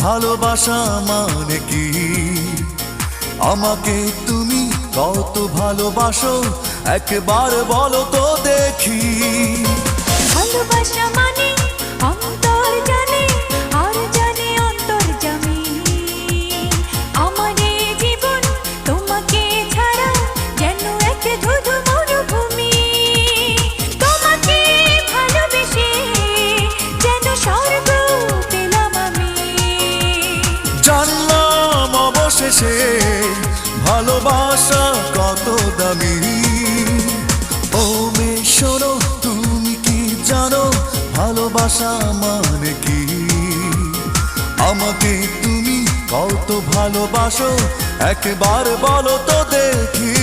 ভালোবাসা মানে কি? আমাকে তুমি কত ভালোবাসো একবার বলো তো দেখি। ভালোবাসা মানে অন্তর জানে আর জানে অন্তর্যামী। আমার এই জীবন তোমাকে ছাড়া যেন এক ধুধু মরুভূমি। তোমাকে ভালোবেসে যেন স্বর্গ পেলাম আমি। জানলাম অবশেষে ভালোবাসা কত দামি। ও মেয়ে শোনো, তুমি কি জানো ভালোবাসা মানে কি? আমাকে তুমি কত ভালোবাসো একবার বলো তো দেখি।